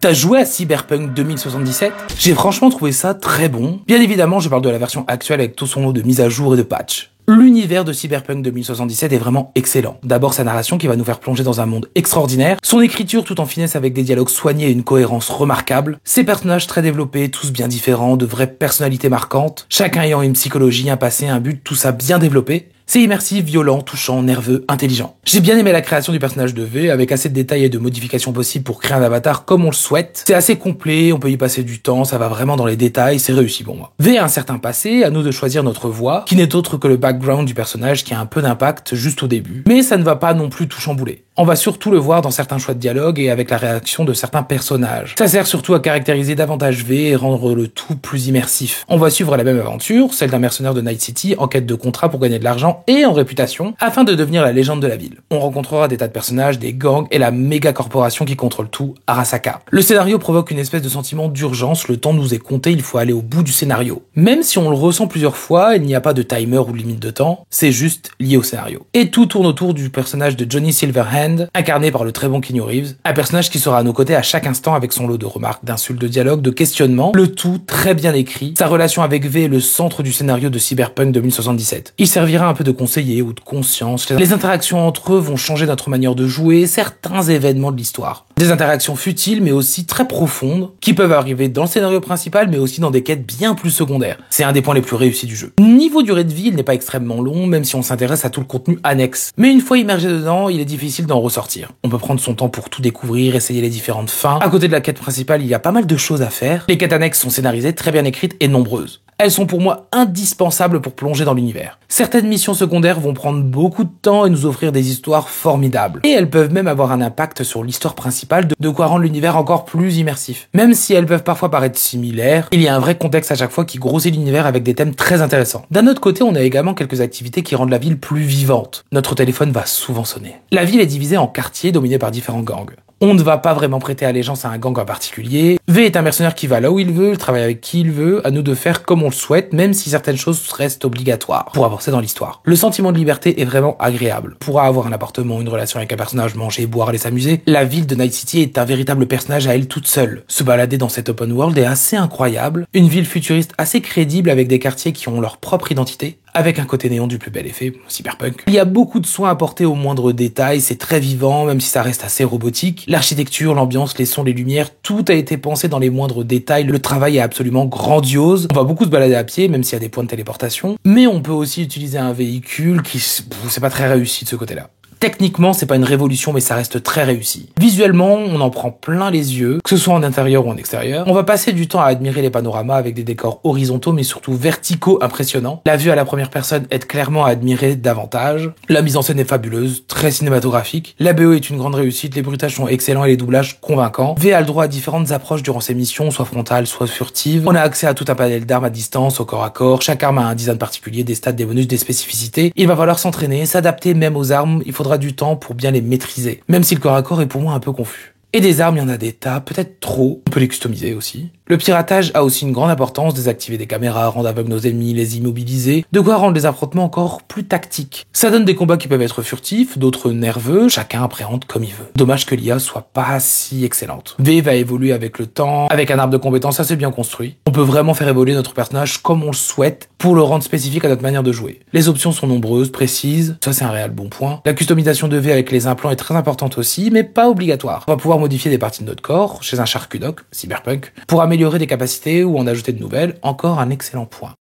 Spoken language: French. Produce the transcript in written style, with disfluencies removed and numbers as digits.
T'as joué à Cyberpunk 2077? J'ai franchement trouvé ça très bon. Bien évidemment, je parle de la version actuelle avec tout son lot de mises à jour et de patchs. L'univers de Cyberpunk 2077 est vraiment excellent. D'abord sa narration qui va nous faire plonger dans un monde extraordinaire, son écriture tout en finesse avec des dialogues soignés et une cohérence remarquable, ses personnages très développés, tous bien différents, de vraies personnalités marquantes, chacun ayant une psychologie, un passé, un but, tout ça bien développé. C'est immersif, violent, touchant, nerveux, intelligent. J'ai bien aimé la création du personnage de V, avec assez de détails et de modifications possibles pour créer un avatar comme on le souhaite. C'est assez complet, on peut y passer du temps, ça va vraiment dans les détails, c'est réussi pour moi. V a un certain passé, à nous de choisir notre voie, qui n'est autre que le background du personnage qui a un peu d'impact juste au début. Mais ça ne va pas non plus tout chambouler. On va surtout le voir dans certains choix de dialogue et avec la réaction de certains personnages. Ça sert surtout à caractériser davantage V et rendre le tout plus immersif. On va suivre la même aventure, celle d'un mercenaire de Night City en quête de contrat pour gagner de l'argent et en réputation, afin de devenir la légende de la ville. On rencontrera des tas de personnages, des gangs et la méga corporation qui contrôle tout, Arasaka. Le scénario provoque une espèce de sentiment d'urgence, le temps nous est compté, il faut aller au bout du scénario. Même si on le ressent plusieurs fois, il n'y a pas de timer ou de limite de temps, c'est juste lié au scénario. Et tout tourne autour du personnage de Johnny Silverhand, incarné par le très bon Keanu Reeves, un personnage qui sera à nos côtés à chaque instant avec son lot de remarques, d'insultes, de dialogues, de questionnements, le tout très bien écrit. Sa relation avec V est le centre du scénario de Cyberpunk 2077. Il servira un peu de conseiller ou de conscience. Les interactions entre eux vont changer notre manière de jouer, certains événements de l'histoire. Des interactions futiles mais aussi très profondes, qui peuvent arriver dans le scénario principal mais aussi dans des quêtes bien plus secondaires. C'est un des points les plus réussis du jeu. Niveau durée de vie, il n'est pas extrêmement long, même si on s'intéresse à tout le contenu annexe. Mais une fois immergé dedans, il est difficile d'en ressortir. On peut prendre son temps pour tout découvrir, essayer les différentes fins. À côté de la quête principale, il y a pas mal de choses à faire. Les quêtes annexes sont scénarisées, très bien écrites et nombreuses. Elles sont pour moi indispensables pour plonger dans l'univers. Certaines missions secondaires vont prendre beaucoup de temps et nous offrir des histoires formidables. Et elles peuvent même avoir un impact sur l'histoire principale, de quoi rendre l'univers encore plus immersif. Même si elles peuvent parfois paraître similaires, il y a un vrai contexte à chaque fois qui grossit l'univers avec des thèmes très intéressants. D'un autre côté, on a également quelques activités qui rendent la ville plus vivante. Notre téléphone va souvent sonner. La ville est divisée en quartiers dominés par différents gangs. On ne va pas vraiment prêter allégeance à un gang en particulier. V est un mercenaire qui va là où il veut, il travaille avec qui il veut, à nous de faire comme on le souhaite, même si certaines choses restent obligatoires pour avancer dans l'histoire. Le sentiment de liberté est vraiment agréable. On pourra avoir un appartement, une relation avec un personnage, manger, boire, aller s'amuser. La ville de Night City est un véritable personnage à elle toute seule. Se balader dans cette open world est assez incroyable. Une ville futuriste assez crédible avec des quartiers qui ont leur propre identité, avec un côté néon du plus bel effet, Cyberpunk. Il y a beaucoup de soins apportés aux moindres détails, c'est très vivant, même si ça reste assez robotique. L'architecture, l'ambiance, les sons, les lumières, tout a été pensé dans les moindres détails. Le travail est absolument grandiose. On va beaucoup se balader à pied, même s'il y a des points de téléportation. Mais on peut aussi utiliser un véhicule qui, c'est pas très réussi de ce côté-là. Techniquement, c'est pas une révolution, mais ça reste très réussi. Visuellement, on en prend plein les yeux, que ce soit en intérieur ou en extérieur. On va passer du temps à admirer les panoramas avec des décors horizontaux, mais surtout verticaux impressionnants. La vue à la première personne aide clairement à admirer davantage. La mise en scène est fabuleuse, très cinématographique. La BO est une grande réussite, les bruitages sont excellents et les doublages convaincants. V a le droit à différentes approches durant ses missions, soit frontales, soit furtives. On a accès à tout un panel d'armes à distance, au corps à corps. Chaque arme a un design particulier, des stats, des bonus, des spécificités. Il va falloir s'entraîner, s'adapter même aux armes. Il faudra du temps pour bien les maîtriser, même si le corps à corps est pour moi un peu confus. Et des armes, il y en a des tas, peut-être trop. On peut les customiser aussi. Le piratage a aussi une grande importance, désactiver des caméras, rendre aveugles nos ennemis, les immobiliser, de quoi rendre les affrontements encore plus tactiques. Ça donne des combats qui peuvent être furtifs, d'autres nerveux, chacun appréhende comme il veut. Dommage que l'IA soit pas si excellente. V va évoluer avec le temps, avec un arbre de compétences assez bien construit. On peut vraiment faire évoluer notre personnage comme on le souhaite pour le rendre spécifique à notre manière de jouer. Les options sont nombreuses, précises, ça c'est un réel bon point. La customisation de V avec les implants est très importante aussi, mais pas obligatoire. On va pouvoir modifier des parties de notre corps, chez un charcutier, Cyberpunk, pour améliorer des capacités ou en ajouter de nouvelles, encore un excellent point.